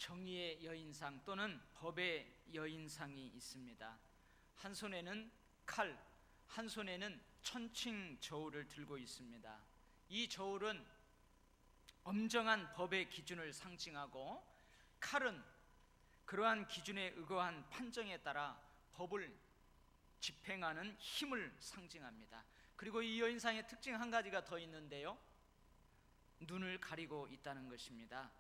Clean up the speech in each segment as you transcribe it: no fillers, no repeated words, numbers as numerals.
정의의 여인상 또는 법의 여인상이 있습니다. 한 손에는 칼, 한 손에는 천칭 저울을 들고 있습니다. 이 저울은 엄정한 법의 기준을 상징하고, 칼은 그러한 기준에 의거한 판정에 따라 법을 집행하는 힘을 상징합니다. 그리고 이 여인상의 특징 한 가지가 더 있는데요, 눈을 가리고 있다는 것입니다.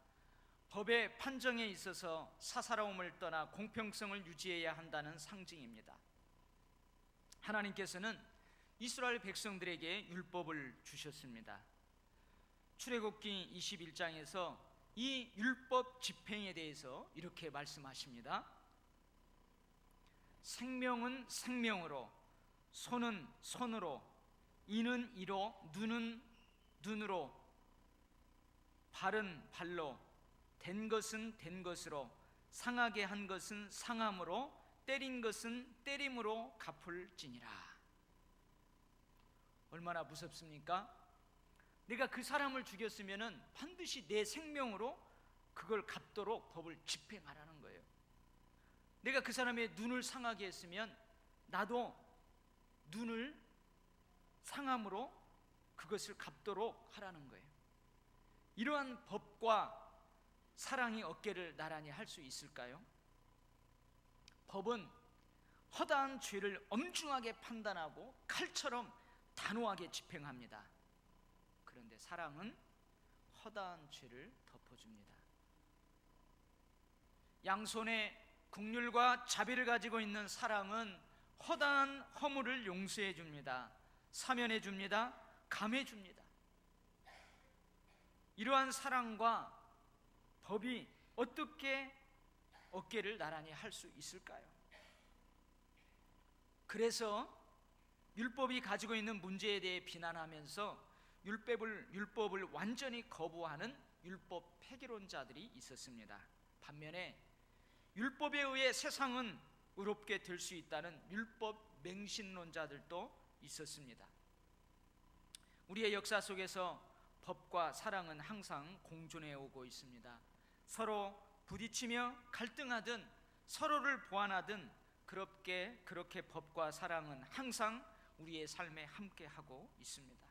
법의 판정에 있어서 사사로움을 떠나 공평성을 유지해야 한다는 상징입니다. 하나님께서는 이스라엘 백성들에게 율법을 주셨습니다. 출애굽기 21장에서 이 율법 집행에 대해서 이렇게 말씀하십니다. 생명은 생명으로, 손은 손으로, 이는 이로, 눈은 눈으로, 발은 발로, 된 것은 된 것으로, 상하게 한 것은 상함으로, 때린 것은 때림으로 갚을지니라. 얼마나 무섭습니까? 내가 그 사람을 죽였으면 반드시 내 생명으로 그걸 갚도록 법을 집행하라는 거예요. 내가 그 사람의 눈을 상하게 했으면 나도 눈을 상함으로 그것을 갚도록 하라는 거예요. 이러한 법과 사랑이 어깨를 나란히 할 수 있을까요? 법은 허다한 죄를 엄중하게 판단하고 칼처럼 단호하게 집행합니다. 그런데 사랑은 허다한 죄를 덮어줍니다. 양손에 긍휼과 자비를 가지고 있는 사랑은 허다한 허물을 용서해 줍니다. 사면해 줍니다. 감해 줍니다. 이러한 사랑과 법이 어떻게 어깨를 나란히 할 수 있을까요? 그래서 율법이 가지고 있는 문제에 대해 비난하면서 율법을 완전히 거부하는 율법 폐기론자들이 있었습니다. 반면에 율법에 의해 세상은 의롭게 될 수 있다는 율법 맹신론자들도 있었습니다. 우리의 역사 속에서 법과 사랑은 항상 공존해 오고 있습니다. 서로 부딪히며 갈등하든 서로를 보완하든 그렇게 법과 사랑은 항상 우리의 삶에 함께하고 있습니다.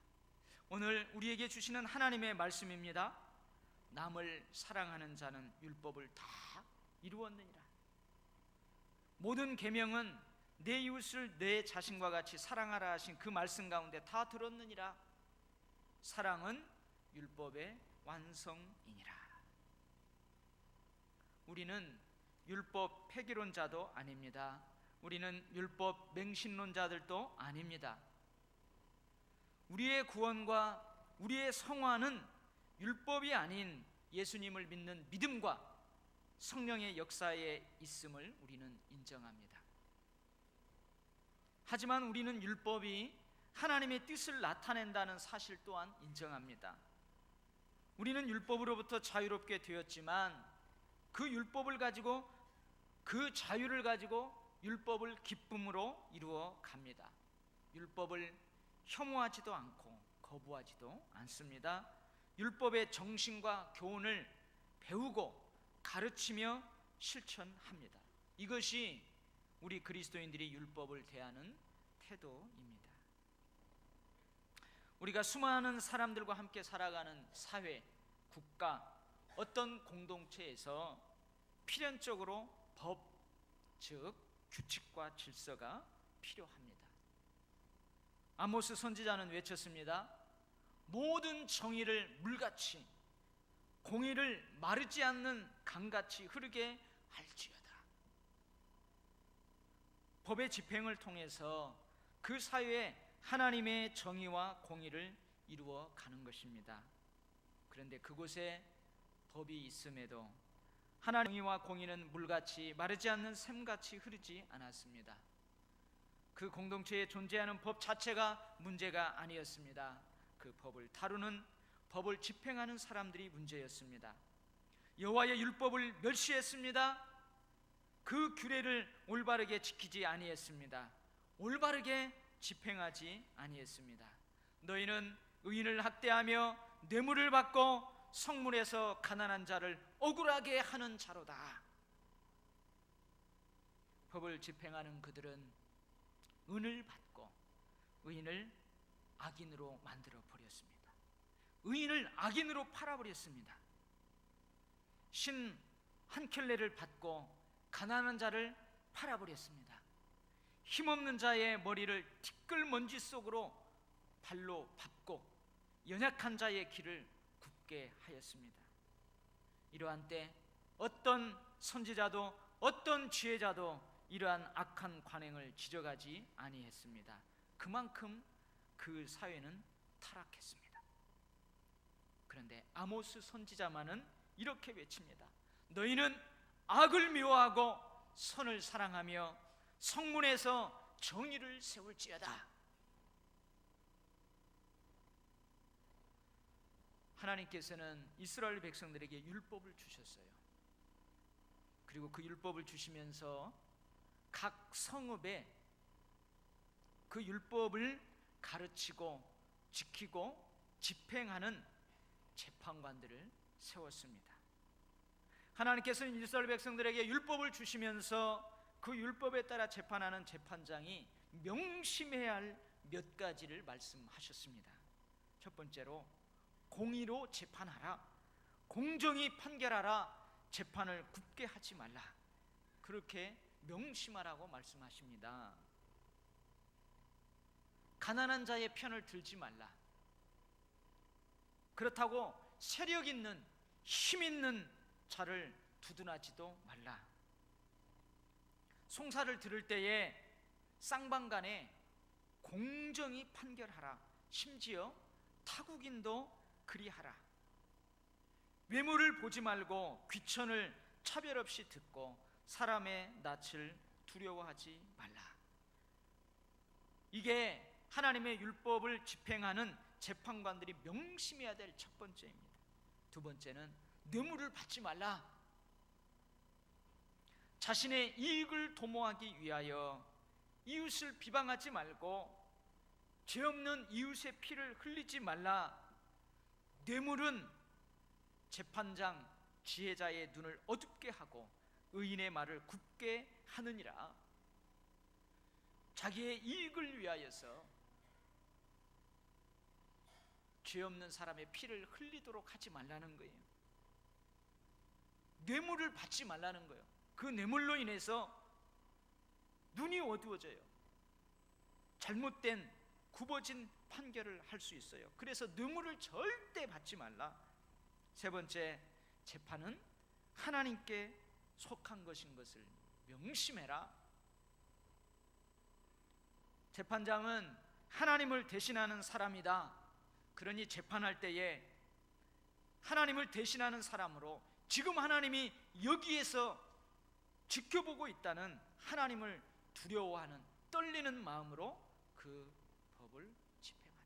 오늘 우리에게 주시는 하나님의 말씀입니다. 남을 사랑하는 자는 율법을 다 이루었느니라. 모든 계명은 내 이웃을 내 자신과 같이 사랑하라 하신 그 말씀 가운데 다 들었느니라. 사랑은 율법의 완성이니라. 우리는 율법 폐기론자도 아닙니다. 우리는 율법 맹신론자들도 아닙니다. 우리의 구원과 우리의 성화는 율법이 아닌 예수님을 믿는 믿음과 성령의 역사에 있음을 우리는 인정합니다. 하지만 우리는 율법이 하나님의 뜻을 나타낸다는 사실 또한 인정합니다. 우리는 율법으로부터 자유롭게 되었지만 그 율법을 가지고, 그 자유를 가지고 율법을 기쁨으로 이루어 갑니다. 율법을 혐오하지도 않고 거부하지도 않습니다. 율법의 정신과 교훈을 배우고 가르치며 실천합니다. 이것이 우리 그리스도인들이 율법을 대하는 태도입니다. 우리가 수많은 사람들과 함께 살아가는 사회, 국가, 어떤 공동체에서 필연적으로 법, 즉 규칙과 질서가 필요합니다. 아모스 선지자는 외쳤습니다. 모든 정의를 물같이, 공의를 마르지 않는 강같이 흐르게 할지어다. 법의 집행을 통해서 그 사회에 하나님의 정의와 공의를 이루어 가는 것입니다. 그런데 그곳에 법이 있음에도 하나님의 정의와 공의는 물같이 마르지 않는 샘같이 흐르지 않았습니다. 그 공동체에 존재하는 법 자체가 문제가 아니었습니다. 그 법을 다루는, 법을 집행하는 사람들이 문제였습니다. 여호와의 율법을 멸시했습니다. 그 규례를 올바르게 지키지 아니했습니다. 올바르게 집행하지 아니했습니다. 너희는 의인을 학대하며 뇌물을 받고 성문에서 가난한 자를 억울하게 하는 자로다. 법을 집행하는 그들은 은을 받고 의인을 악인으로 만들어 버렸습니다. 의인을 악인으로 팔아버렸습니다. 신 한 켤레를 받고 가난한 자를 팔아버렸습니다. 힘없는 자의 머리를 티끌먼지 속으로 발로 밟고 연약한 자의 길을 굽게 하였습니다. 이러한 때 어떤 선지자도 어떤 지혜자도 이러한 악한 관행을 지적하지 아니했습니다. 그만큼 그 사회는 타락했습니다. 그런데 아모스 선지자만은 이렇게 외칩니다. 너희는 악을 미워하고 선을 사랑하며 성문에서 정의를 세울지어다. 하나님께서는 이스라엘 백성들에게 율법을 주셨어요. 그리고 그 율법을 주시면서 각 성읍에 그 율법을 가르치고 지키고 집행하는 재판관들을 세웠습니다. 하나님께서는 이스라엘 백성들에게 율법을 주시면서 그 율법에 따라 재판하는 재판장이 명심해야 할 몇 가지를 말씀하셨습니다. 첫 번째로 공의로 재판하라, 공정히 판결하라, 재판을 굽게 하지 말라, 그렇게 명심하라고 말씀하십니다. 가난한 자의 편을 들지 말라. 그렇다고 세력 있는 힘 있는 자를 두둔하지도 말라. 송사를 들을 때에 쌍방간에 공정히 판결하라. 심지어 타국인도 그리하라. 외모를 보지 말고 귀천을 차별 없이 듣고 사람의 낯을 두려워하지 말라. 이게 하나님의 율법을 집행하는 재판관들이 명심해야 될 첫 번째입니다. 두 번째는 뇌물을 받지 말라. 자신의 이익을 도모하기 위하여 이웃을 비방하지 말고 죄 없는 이웃의 피를 흘리지 말라. 뇌물은 재판장 지혜자의 눈을 어둡게 하고 의인의 말을 굽게 하느니라. 자기의 이익을 위하여서 죄 없는 사람의 피를 흘리도록 하지 말라는 거예요. 뇌물을 받지 말라는 거예요. 그 뇌물로 인해서 눈이 어두워져요. 잘못된 굽어진 판결을 할 수 있어요. 그래서 뇌물을 절대 받지 말라. 세 번째, 재판은 하나님께 속한 것인 것을 명심해라. 재판장은 하나님을 대신하는 사람이다. 그러니 재판할 때에 하나님을 대신하는 사람으로 지금 하나님이 여기에서 지켜보고 있다는 하나님을 두려워하는 떨리는 마음으로 그 법을 집행하라.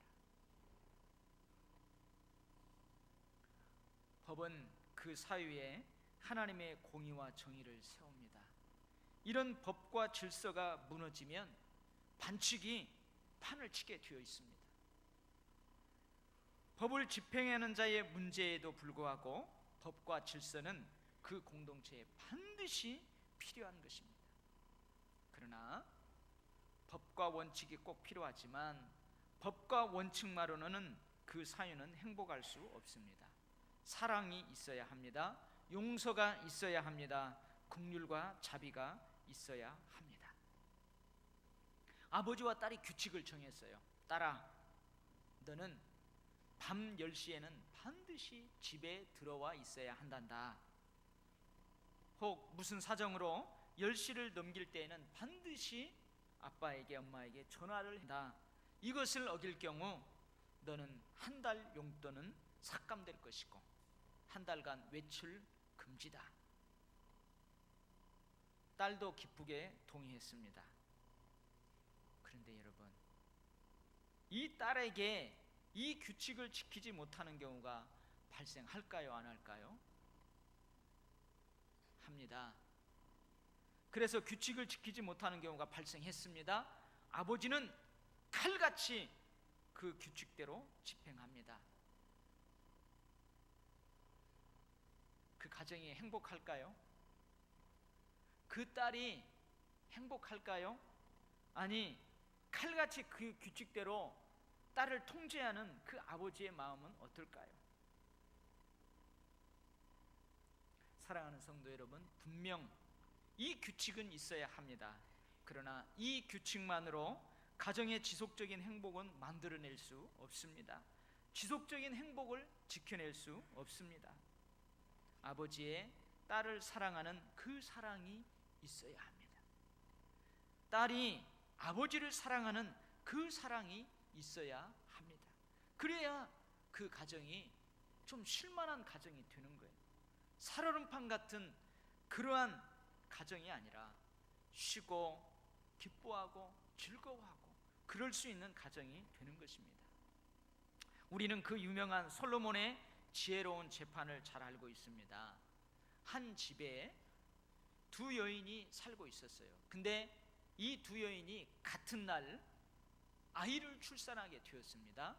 법은 그 사회에 하나님의 공의와 정의를 세웁니다. 이런 법과 질서가 무너지면 반칙이 판을 치게 되어 있습니다. 법을 집행하는 자의 문제에도 불구하고 법과 질서는 그 공동체에 반드시 필요한 것입니다. 그러나 법과 원칙이 꼭 필요하지만 법과 원칙만으로는 그 사회는 행복할 수 없습니다. 사랑이 있어야 합니다. 용서가 있어야 합니다. 긍휼과 자비가 있어야 합니다. 아버지와 딸이 규칙을 정했어요. 딸아, 너는 밤 10시에는 반드시 집에 들어와 있어야 한단다. 혹 무슨 사정으로 10시를 넘길 때에는 반드시 아빠에게 엄마에게 전화를 한다. 이것을 어길 경우 너는 한 달 용돈은 삭감될 것이고 한 달간 외출 금지다. 딸도 기쁘게 동의했습니다. 그런데 여러분, 이 딸에게 이 규칙을 지키지 못하는 경우가 발생할까요? 안 할까요? 합니다. 그래서 규칙을 지키지 못하는 경우가 발생했습니다. 아버지는 칼같이 그 규칙대로 집행합니다. 가정이 행복할까요? 그 딸이 행복할까요? 아니, 칼같이 그 규칙대로 딸을 통제하는 그 아버지의 마음은 어떨까요? 사랑하는 성도 여러분, 분명 이 규칙은 있어야 합니다. 그러나 이 규칙만으로 가정의 지속적인 행복은 만들어낼 수 없습니다. 지속적인 행복을 지켜낼 수 없습니다. 아버지의 딸을 사랑하는 그 사랑이 있어야 합니다. 딸이 아버지를 사랑하는 그 사랑이 있어야 합니다. 그래야 그 가정이 좀 쉴만한 가정이 되는 거예요. 살얼음판 같은 그러한 가정이 아니라 쉬고 기뻐하고 즐거워하고 그럴 수 있는 가정이 되는 것입니다. 우리는 그 유명한 솔로몬의 지혜로운 재판을 잘 알고 있습니다. 한 집에 두 여인이 살고 있었어요. 근데 이 두 여인이 같은 날 아이를 출산하게 되었습니다.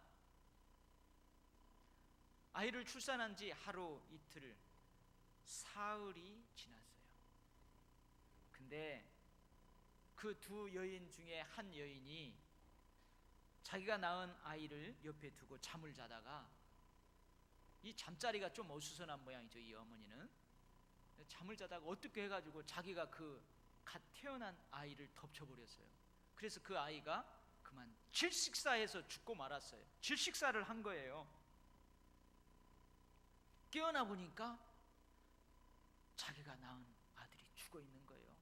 아이를 출산한 지 하루 이틀, 사흘이 지났어요. 근데 그 두 여인 중에 한 여인이 자기가 낳은 아이를 옆에 두고 잠을 자다가, 이 잠자리가 좀 어수선한 모양이죠. 이 어머니는 잠을 자다가 어떻게 해가지고 자기가 그 갓 태어난 아이를 덮쳐버렸어요. 그래서 그 아이가 그만 질식사해서 죽고 말았어요. 질식사를 한 거예요. 깨어나 보니까 자기가 낳은 아들이 죽어 있는 거예요.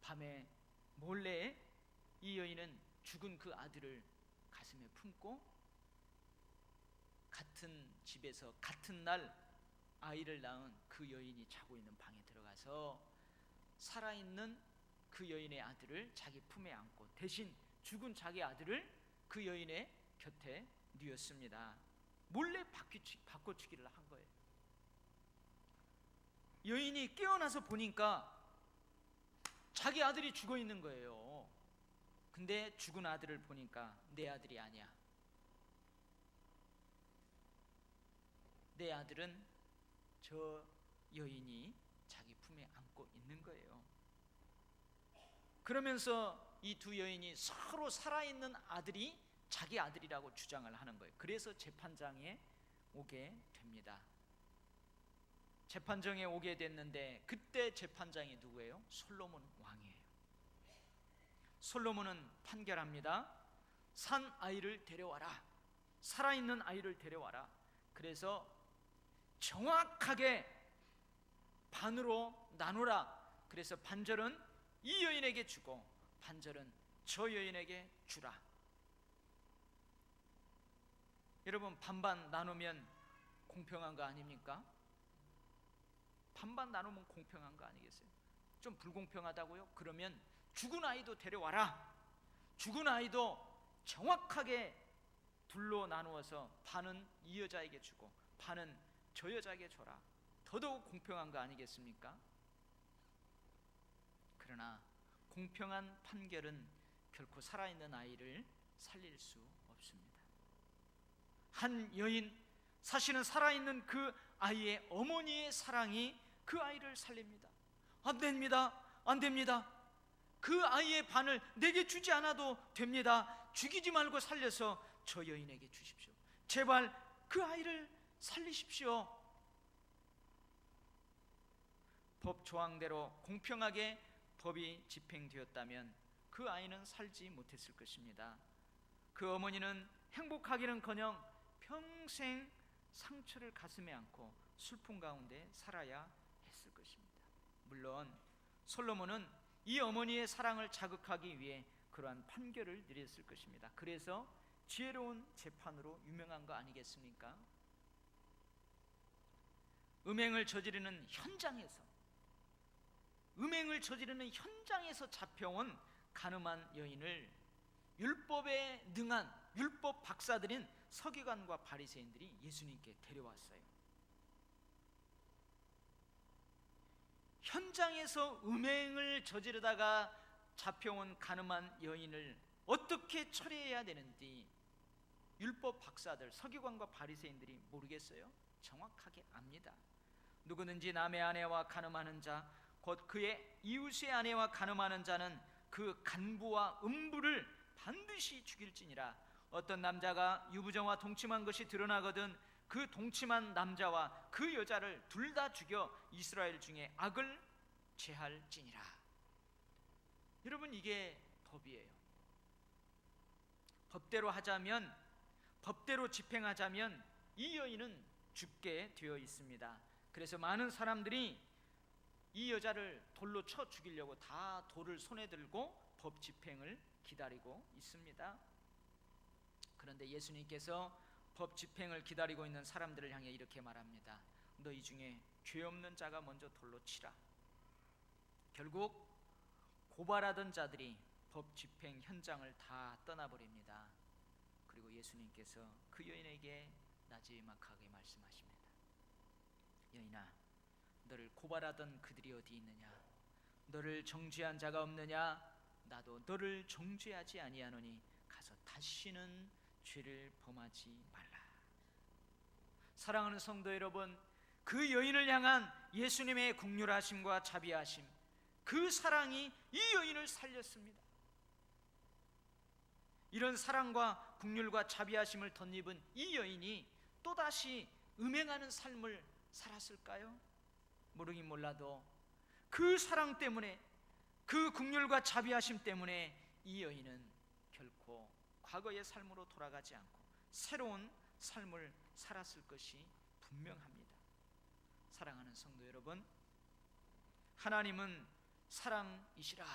밤에 몰래 이 여인은 죽은 그 아들을 가슴에 품고 같은 집에서 같은 날 아이를 낳은 그 여인이 자고 있는 방에 들어가서 살아있는 그 여인의 아들을 자기 품에 안고 대신 죽은 자기 아들을 그 여인의 곁에 뉘었습니다. 몰래 바꿔치기를 한 거예요. 여인이 깨어나서 보니까 자기 아들이 죽어 있는 거예요. 근데 죽은 아들을 보니까 내 아들이 아니야. 내 아들은 저 여인이 자기 품에 안고 있는 거예요. 그러면서 이 두 여인이 서로 살아있는 아들이 자기 아들이라고 주장을 하는 거예요. 그래서 재판장에 오게 됩니다. 재판정에 오게 됐는데 그때 재판장이 누구예요? 솔로몬 왕이에요. 솔로몬은 판결합니다. 산 아이를 데려와라. 살아있는 아이를 데려와라. 그래서 정확하게 반으로 나누라. 그래서 반절은 이 여인에게 주고 반절은 저 여인에게 주라. 여러분, 반반 나누면 공평한 거 아닙니까? 반반 나누면 공평한 거 아니겠어요? 좀 불공평하다고요? 그러면 죽은 아이도 데려와라. 죽은 아이도 정확하게 둘로 나누어서 반은 이 여자에게 주고 반은 저 여자에게 줘라. 더더욱 공평한 거 아니겠습니까? 그러나 공평한 판결은 결코 살아있는 아이를 살릴 수 없습니다. 한 여인, 사실은 살아있는 그 아이의 어머니의 사랑이 그 아이를 살립니다. 안 됩니다. 안 됩니다. 그 아이의 반을 내게 주지 않아도 됩니다. 죽이지 말고 살려서 저 여인에게 주십시오. 제발 그 아이를 살리십시오. 법 조항대로 공평하게 법이 집행되었다면 그 아이는 살지 못했을 것입니다. 그 어머니는 행복하기는커녕 평생 상처를 가슴에 안고 슬픔 가운데 살아야 했을 것입니다. 물론 솔로몬은 이 어머니의 사랑을 자극하기 위해 그러한 판결을 내렸을 것입니다. 그래서 지혜로운 재판으로 유명한 거 아니겠습니까? 음행을 저지르는 현장에서 잡혀온 가늠한 여인을 율법에 능한 율법 박사들인 서기관과 바리새인들이 예수님께 데려왔어요. 현장에서 음행을 저지르다가 잡혀온 가늠한 여인을 어떻게 처리해야 되는지 율법 박사들, 서기관과 바리새인들이 모르겠어요? 정확하게 압니다. 누구든지 남의 아내와 간음하는 자 곧 그의 이웃의 아내와 간음하는 자는 그 간부와 음부를 반드시 죽일지니라. 어떤 남자가 유부녀와 동침한 것이 드러나거든 그 동침한 남자와 그 여자를 둘 다 죽여 이스라엘 중에 악을 제할지니라. 여러분, 이게 법이에요. 법대로 하자면, 법대로 집행하자면 이 여인은 죽게 되어 있습니다. 그래서 많은 사람들이 이 여자를 돌로 쳐 죽이려고 다 돌을 손에 들고 법 집행을 기다리고 있습니다. 그런데 예수님께서 법 집행을 기다리고 있는 사람들을 향해 이렇게 말합니다. 너희 중에 죄 없는 자가 먼저 돌로 치라. 결국 고발하던 자들이 법 집행 현장을 다 떠나버립니다. 그리고 예수님께서 그 여인에게 나지막하게 말씀하십니다. 여인아, 너를 고발하던 그들이 어디 있느냐? 너를 정죄한 자가 없느냐? 나도 너를 정죄하지 아니하노니 가서 다시는 죄를 범하지 말라. 사랑하는 성도 여러분, 그 여인을 향한 예수님의 긍휼하심과 자비하심, 그 사랑이 이 여인을 살렸습니다. 이런 사랑과 긍휼과 자비하심을 덧입은 이 여인이 또다시 음행하는 삶을 살았을까요? 모르긴 몰라도 그 사랑 때문에, 그 긍휼과 자비하심 때문에 이 여인은 결코 과거의 삶으로 돌아가지 않고 새로운 삶을 살았을 것이 분명합니다. 사랑하는 성도 여러분, 하나님은 사랑이시라.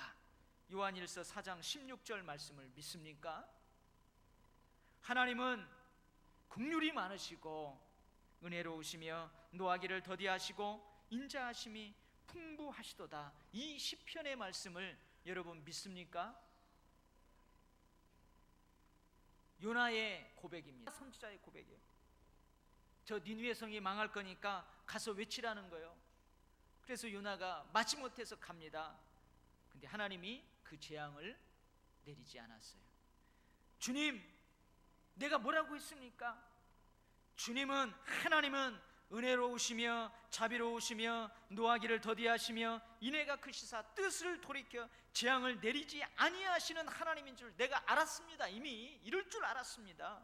요한일서 4장 16절 말씀을 믿습니까? 하나님은 긍휼이 많으시고 은혜로우시며 노하기를 더디하시고 인자하심이 풍부하시도다. 이 시편의 말씀을 여러분 믿습니까? 요나의 고백입니다. 선지자의 고백이에요. 저 니느웨 성이 망할 거니까 가서 외치라는 거예요. 그래서 요나가 마지못해서 갑니다. 근데 하나님이 그 재앙을 내리지 않았어요. 주님, 내가 뭐라고 했습니까? 주님은, 하나님은 은혜로우시며 자비로우시며 노하기를 더디하시며 인애가 크시사 뜻을 돌이켜 재앙을 내리지 아니하시는 하나님인 줄 내가 알았습니다. 이미 이럴 줄 알았습니다.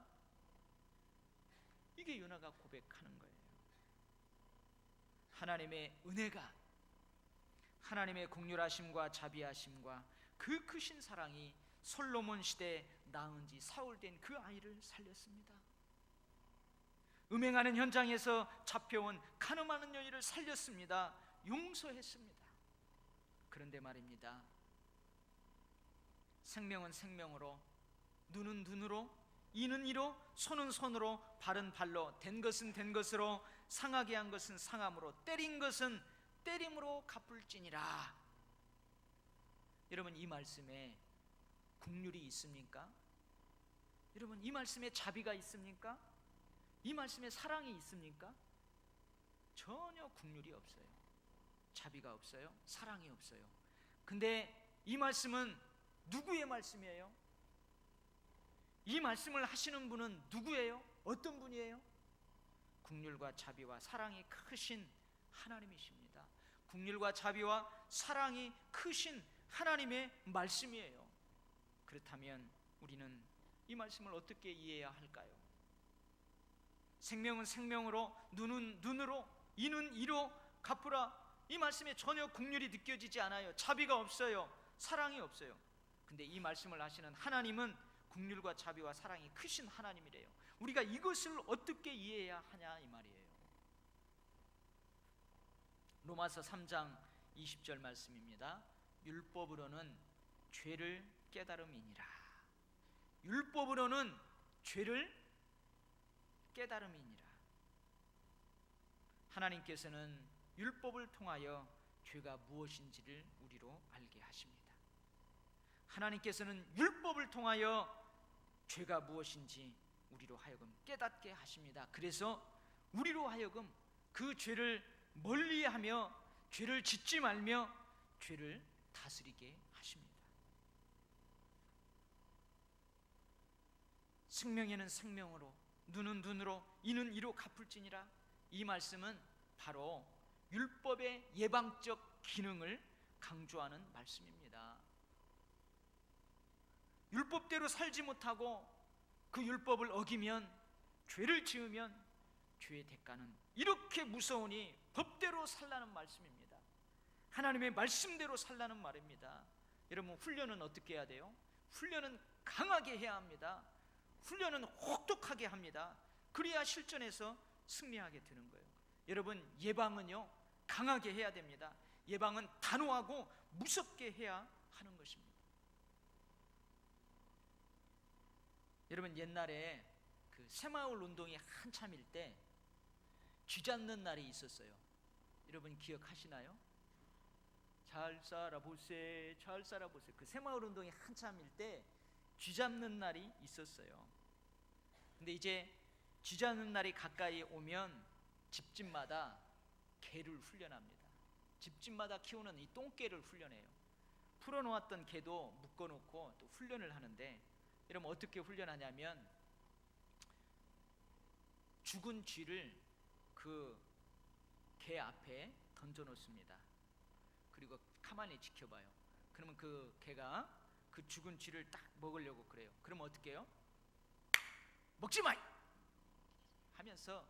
이게 요나가 고백하는 거예요. 하나님의 은혜가, 하나님의 긍휼하심과 자비하심과 그 크신 사랑이 솔로몬 시대에 낳은 지 사흘 된 그 아이를 살렸습니다. 음행하는 현장에서 잡혀온 간음하는 여인을 살렸습니다. 용서했습니다. 그런데 말입니다, 생명은 생명으로, 눈은 눈으로, 이는 이로, 손은 손으로, 발은 발로, 된 것은 된 것으로, 상하게 한 것은 상함으로, 때린 것은 때림으로 갚을지니라. 여러분, 이 말씀에 긍휼이 있습니까? 여러분, 이 말씀에 자비가 있습니까? 이 말씀에 사랑이 있습니까? 전혀 긍휼이 없어요. 자비가 없어요. 사랑이 없어요. 근데 이 말씀은 누구의 말씀이에요? 이 말씀을 하시는 분은 누구예요? 어떤 분이에요? 긍휼과 자비와 사랑이 크신 하나님이십니다. 긍휼과 자비와 사랑이 크신 하나님의 말씀이에요. 그렇다면 우리는 이 말씀을 어떻게 이해해야 할까요? 생명은 생명으로, 눈은 눈으로, 이는 이로 갚으라. 이 말씀에 전혀 긍휼이 느껴지지 않아요. 자비가 없어요. 사랑이 없어요. 근데 이 말씀을 하시는 하나님은 긍휼과 자비와 사랑이 크신 하나님이래요. 우리가 이것을 어떻게 이해해야 하냐 이 말이에요. 로마서 3장 20절 말씀입니다. 율법으로는 죄를 깨달음이니라. 율법으로는 죄를 깨달음이니라. 하나님께서는 율법을 통하여 죄가 무엇인지를 우리로 알게 하십니다. 하나님께서는 율법을 통하여 죄가 무엇인지 우리로 하여금 깨닫게 하십니다. 그래서 우리로 하여금 그 죄를 멀리하며 죄를 짓지 말며 죄를 다스리게 하십니다. 생명에는 생명으로, 눈은 눈으로, 이는 이로 갚을지니라. 이 말씀은 바로 율법의 예방적 기능을 강조하는 말씀입니다. 율법대로 살지 못하고 그 율법을 어기면, 죄를 지으면 죄의 대가는 이렇게 무서우니 법대로 살라는 말씀입니다. 하나님의 말씀대로 살라는 말입니다. 여러분, 훈련은 어떻게 해야 돼요? 훈련은 강하게 해야 합니다. 훈련은 혹독하게 합니다. 그래야 실전에서 승리하게 되는 거예요. 여러분, 예방은요 강하게 해야 됩니다. 예방은 단호하고 무섭게 해야 하는 것입니다. 여러분, 옛날에 그 새마을 운동이 한참일 때 쥐 잡는 날이 있었어요. 여러분 기억하시나요? 잘 살아보세, 잘 살아보세. 그 새마을 운동이 한참일 때 쥐 잡는 날이 있었어요. 근데 이제 쥐 잡는 날이 가까이 오면 집집마다 개를 훈련합니다. 집집마다 키우는 이 똥개를 훈련해요. 풀어놓았던 개도 묶어놓고 또 훈련을 하는데, 여러분 어떻게 훈련하냐면 죽은 쥐를 그 개 앞에 던져놓습니다. 그리고 가만히 지켜봐요. 그러면 그 개가 그 죽은 쥐를 딱 먹으려고 그래요. 그러면 어떻게 해요? 먹지 마! 하면서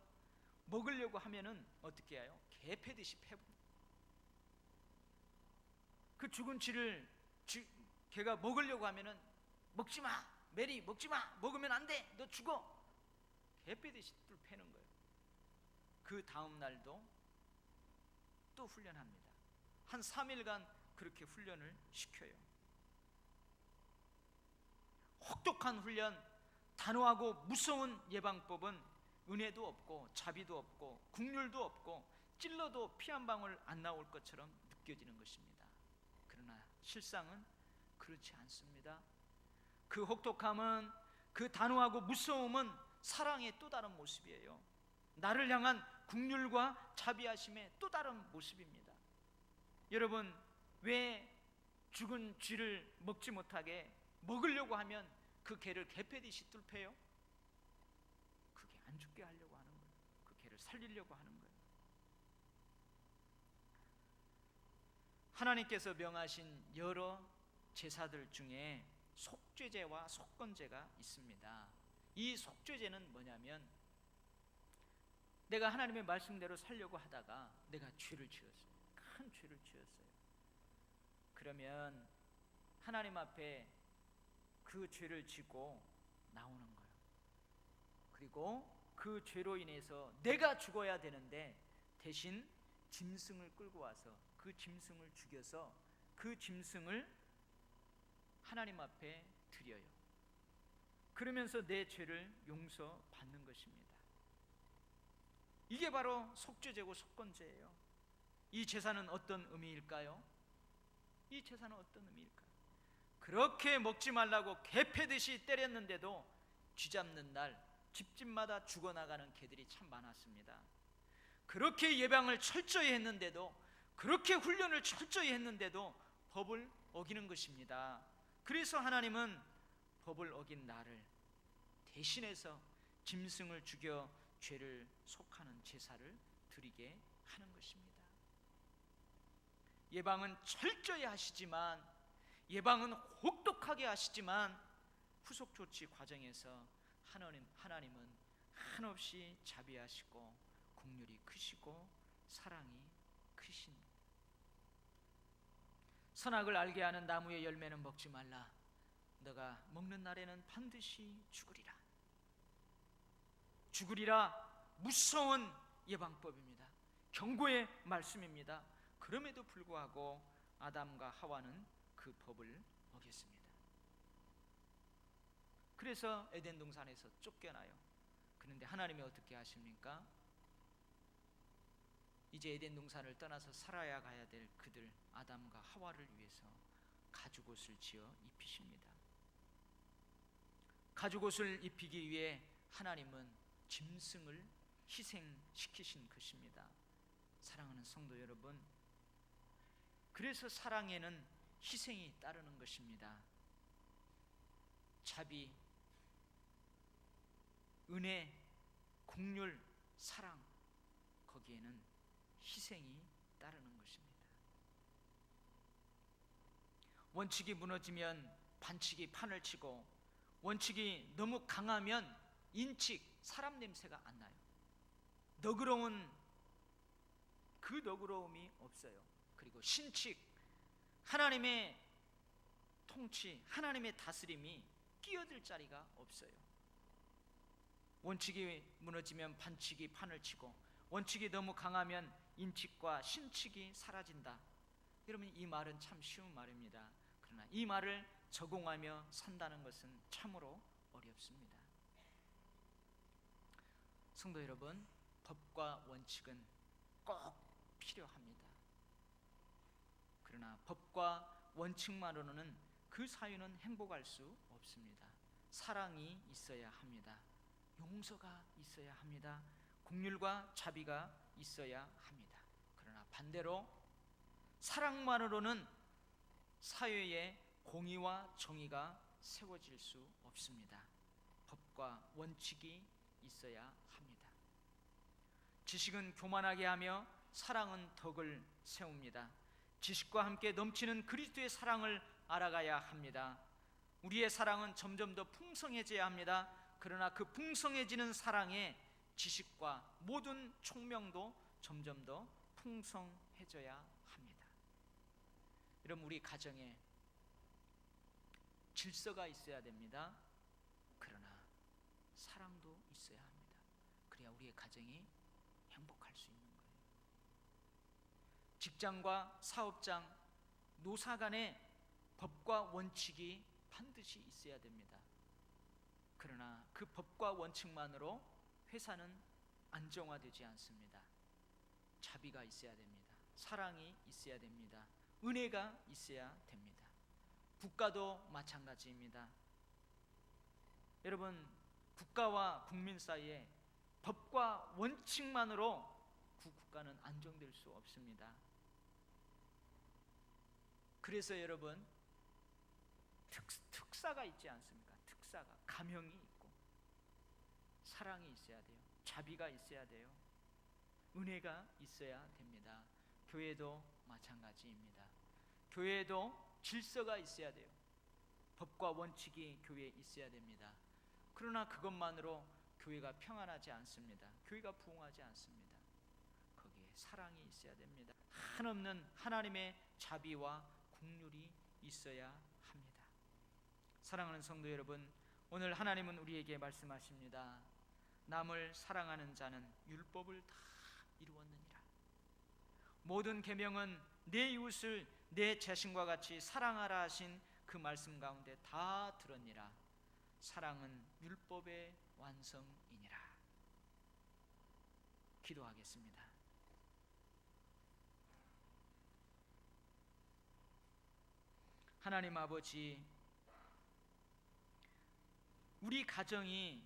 먹으려고 하면은 어떻게 해요? 개 패듯이 패고, 그 죽은 쥐를 개가 먹으려고 하면은 먹지 마! 메리 먹지 마! 먹으면 안 돼! 너 죽어! 개 패듯이 뚫 패는 거예요. 그 다음 날도 또 훈련합니다. 한 3일간 그렇게 훈련을 시켜요. 혹독한 훈련, 단호하고 무서운 예방법은 은혜도 없고 자비도 없고 국률도 없고 찔러도 피 한 방울 안 나올 것처럼 느껴지는 것입니다. 그러나 실상은 그렇지 않습니다. 그 혹독함은, 그 단호하고 무서움은 사랑의 또 다른 모습이에요. 나를 향한 국률과 자비하심의 또 다른 모습입니다. 여러분, 왜 죽은 쥐를 먹지 못하게 먹으려고 하면 그 개를 개패듯이 뚫패요? 그게 안 죽게 하려고 하는 거예요. 그 개를 살리려고 하는 거예요. 하나님께서 명하신 여러 제사들 중에 속죄제와 속건제가 있습니다. 이 속죄제는 뭐냐면, 내가 하나님의 말씀대로 살려고 하다가 내가 죄를 지었어요. 큰 죄를 지었어요. 그러면 하나님 앞에 그 죄를 지고 나오는 거예요. 그리고 그 죄로 인해서 내가 죽어야 되는데 대신 짐승을 끌고 와서 그 짐승을 죽여서 그 짐승을 하나님 앞에 드려요. 그러면서 내 죄를 용서받는 것입니다. 이게 바로 속죄제고 속건제예요. 이 제사는 어떤 의미일까요? 이 제사는 어떤 의미일까요? 그렇게 먹지 말라고 개 패듯이 때렸는데도 쥐 잡는 날 집집마다 죽어나가는 개들이 참 많았습니다. 그렇게 예방을 철저히 했는데도, 그렇게 훈련을 철저히 했는데도 법을 어기는 것입니다. 그래서 하나님은 법을 어긴 나를 대신해서 짐승을 죽여 죄를 속하는 제사를 드리게 하는 것입니다. 예방은 철저히 하시지만, 예방은 혹독하게 하시지만 후속 조치 과정에서 하나님은 한없이 자비하시고 긍휼이 크시고 사랑이 크십니다. 선악을 알게 하는 나무의 열매는 먹지 말라. 너가 먹는 날에는 반드시 죽으리라. 죽으리라, 무서운 예방법입니다. 경고의 말씀입니다. 그럼에도 불구하고 아담과 하와는 그 법을 어겼습니다. 그래서 에덴 동산에서 쫓겨나요. 그런데 하나님이 어떻게 하십니까? 이제 에덴 동산을 떠나서 살아야 가야 될 그들 아담과 하와를 위해서 가죽옷을 지어 입히십니다. 가죽옷을 입히기 위해 하나님은 짐승을 희생시키신 것입니다. 사랑하는 성도 여러분, 그래서 사랑에는 희생이 따르는 것입니다. 자비, 은혜, 긍휼, 사랑, 거기에는 희생이 따르는 것입니다. 원칙이 무너지면 반칙이 판을 치고, 원칙이 너무 강하면 인칙, 사람 냄새가 안 나요. 그 너그러움이 없어요. 그리고 신칙, 하나님의 통치, 하나님의 다스림이 끼어들 자리가 없어요. 원칙이 무너지면 반칙이 판을 치고, 원칙이 너무 강하면 인칙과 신칙이 사라진다. 여러분, 이 말은 참 쉬운 말입니다. 그러나 이 말을 적용하며 산다는 것은 참으로 어렵습니다. 성도 여러분, 법과 원칙은 꼭 필요합니다. 그러나 법과 원칙만으로는 그 사유는 행복할 수 없습니다. 사랑이 있어야 합니다. 용서가 있어야 합니다. 긍휼과 자비가 있어야 합니다. 그러나 반대로 사랑만으로는 사회에 공의와 정의가 세워질 수 없습니다. 법과 원칙이 있어야 합니다. 지식은 교만하게 하며 사랑은 덕을 세웁니다. 지식과 함께 넘치는 그리스도의 사랑을 알아가야 합니다. 우리의 사랑은 점점 더 풍성해져야 합니다. 그러나 그 풍성해지는 사랑에 지식과 모든 총명도 점점 더 풍성해져야 합니다. 여러분, 우리 가정에 질서가 있어야 됩니다. 그러나 사랑도 있어야 합니다. 그래야 우리의 가정이 행복할 수 있는 거예요. 직장과 사업장, 노사 간에 법과 원칙이 반드시 있어야 됩니다. 그러나 그 법과 원칙만으로 회사는 안정화되지 않습니다. 자비가 있어야 됩니다. 사랑이 있어야 됩니다. 은혜가 있어야 됩니다. 국가도 마찬가지입니다. 여러분, 국가와 국민 사이에 법과 원칙만으로 그 국가는 안정될 수 없습니다. 그래서 여러분, 특사가 있지 않습니까? 특사가, 가명이 있고 사랑이 있어야 돼요. 자비가 있어야 돼요. 은혜가 있어야 됩니다. 교회도 마찬가지입니다. 교회도 질서가 있어야 돼요. 법과 원칙이 교회에 있어야 됩니다. 그러나 그것만으로 교회가 평안하지 않습니다. 교회가 부흥하지 않습니다. 거기에 사랑이 있어야 됩니다. 한없는 하나님의 자비와 긍휼이 있어야 합니다. 사랑하는 성도 여러분, 오늘 하나님은 우리에게 말씀하십니다. 남을 사랑하는 자는 율법을 다 이루었느니라. 모든 계명은 내 이웃을 내 자신과 같이 사랑하라 하신 그 말씀 가운데 다 들었니라. 사랑은 율법의 완성이니라. 기도하겠습니다. 하나님 아버지, 우리 가정이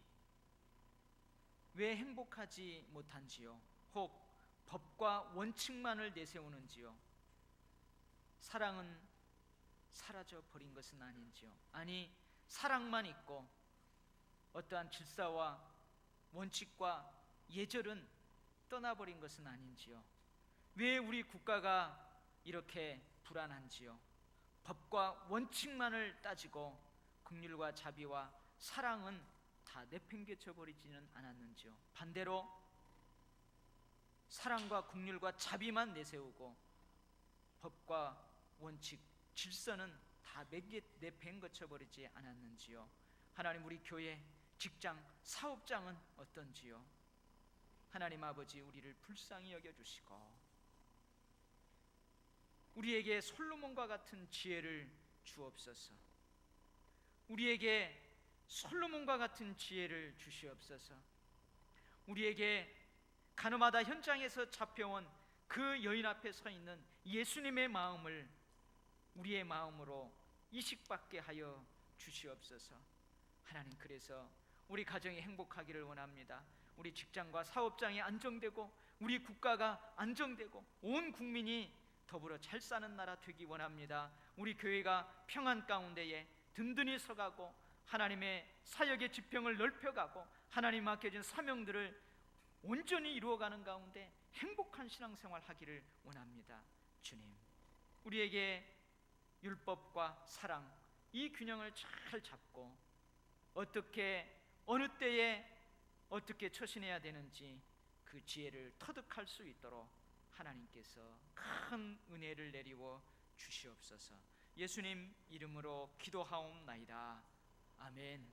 왜 행복하지 못한지요? 혹 법과 원칙만을 내세우는지요? 사랑은 사라져 버린 것은 아닌지요? 아니, 사랑만 있고 어떠한 질서와 원칙과 예절은 떠나버린 것은 아닌지요? 왜 우리 국가가 이렇게 불안한지요? 법과 원칙만을 따지고 긍휼과 자비와 사랑은 다 내팽개쳐 버리지는 않았는지요? 반대로 사랑과 긍휼과 자비만 내세우고 법과 원칙, 질서는 다 내팽개쳐 버리지 않았는지요? 하나님, 우리 교회, 직장, 사업장은 어떤지요? 하나님 아버지, 우리를 불쌍히 여겨주시고 우리에게 솔로몬과 같은 지혜를 주옵소서. 우리에게 솔로몬과 같은 지혜를 주시옵소서. 우리에게 가늠하다 현장에서 잡혀온 그 여인 앞에 서 있는 예수님의 마음을 우리의 마음으로 이식받게 하여 주시옵소서. 하나님, 그래서 우리 가정이 행복하기를 원합니다. 우리 직장과 사업장이 안정되고 우리 국가가 안정되고 온 국민이 더불어 잘 사는 나라 되기 원합니다. 우리 교회가 평안 가운데에 든든히 서가고 하나님의 사역의 지평을 넓혀가고 하나님 맡겨진 사명들을 온전히 이루어가는 가운데 행복한 신앙생활 하기를 원합니다. 주님, 우리에게 율법과 사랑, 이 균형을 잘 잡고 어떻게 어느 때에 어떻게 처신해야 되는지 그 지혜를 터득할 수 있도록 하나님께서 큰 은혜를 내리워 주시옵소서. 예수님 이름으로 기도하옵나이다. 아멘.